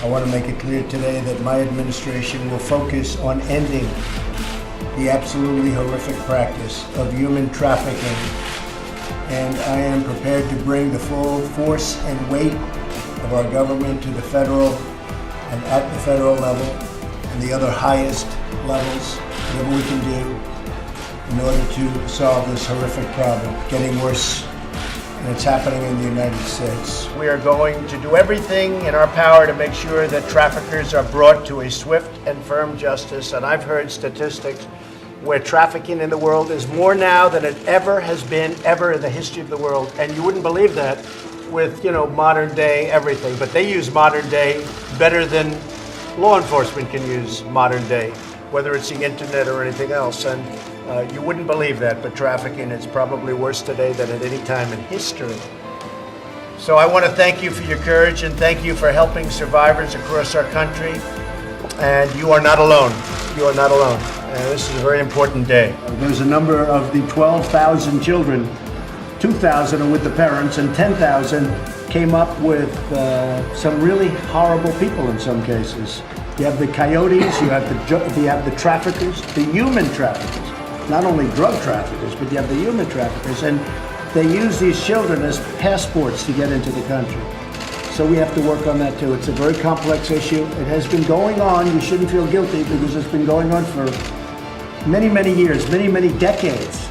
I want to make it clear today that my administration will focus on ending the absolutely horrific practice of human trafficking, and I am prepared to bring the full force and weight of our government to the federal and at the federal level and the other highest levels, whatever we can do in order to solve this horrific problem, getting worse, and it's happening in the United States. We are going to do everything in our power to make sure that traffickers are brought to a swift and firm justice, and I've heard statistics where trafficking in the world is more now than it ever has been, ever in the history of the world, and you wouldn't believe that with, modern day everything, but they use modern day better than law enforcement can use modern day, whether it's the internet or anything else. And you wouldn't believe that, but trafficking is probably worse today than at any time in history. So I want to thank you for your courage and thank you for helping survivors across our country. And you are not alone. You are not alone. And this is a very important day. There's a number of the 12,000 children, 2,000 are with the parents and 10,000 came up with some really horrible people in some cases. You have the coyotes, you have the traffickers, the human traffickers. Not only drug traffickers, but you have the human traffickers, and they use these children as passports to get into the country. So we have to work on that too. It's a very complex issue. It has been going on. You shouldn't feel guilty because it's been going on for many, many years, many, many decades.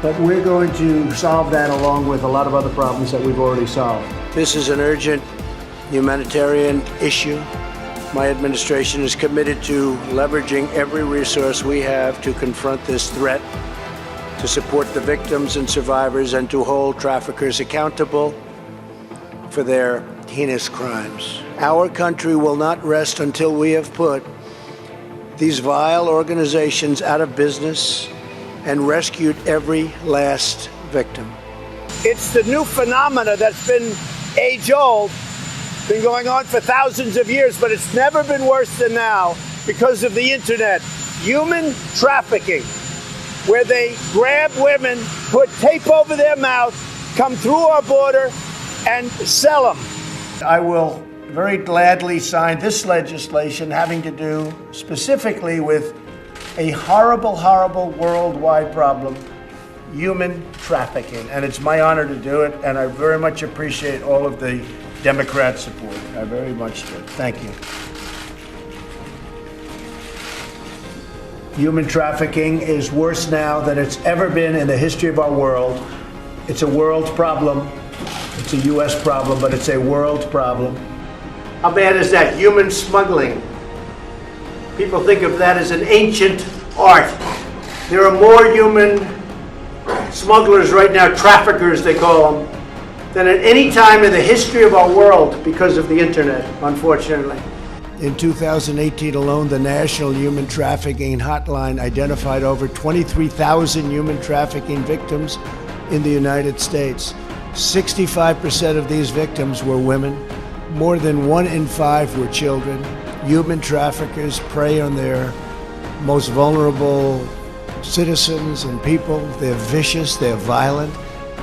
But we're going to solve that along with a lot of other problems that we've already solved. This is an urgent humanitarian issue. My administration is committed to leveraging every resource we have to confront this threat, to support the victims and survivors, and to hold traffickers accountable for their heinous crimes. Our country will not rest until we have put these vile organizations out of business and rescued every last victim. It's the new phenomena that's been age-old, been going on for thousands of years, but it's never been worse than now because of the internet. Human trafficking, where they grab women, put tape over their mouth, come through our border, and sell them. I will very gladly sign this legislation having to do specifically with a horrible, horrible worldwide problem, human trafficking. And it's my honor to do it, and I very much appreciate all of the Democrat support. I very much do. Thank you. Human trafficking is worse now than it's ever been in the history of our world. It's a world problem. It's a U.S. problem, but it's a world problem. How bad is that? Human smuggling. People think of that as an ancient art. There are more human smugglers right now, traffickers they call them, than at any time in the history of our world because of the internet, unfortunately. In 2018 alone, the National Human Trafficking Hotline identified over 23,000 human trafficking victims in the United States. 65% of these victims were women. More than 1 in 5 were children. Human traffickers prey on their most vulnerable citizens and people. They're vicious, they're violent.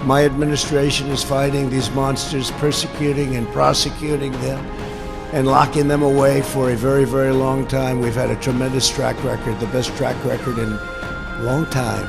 My administration is fighting these monsters, persecuting and prosecuting them, and locking them away for a very, very long time. We've had a tremendous track record, the best track record in a long time.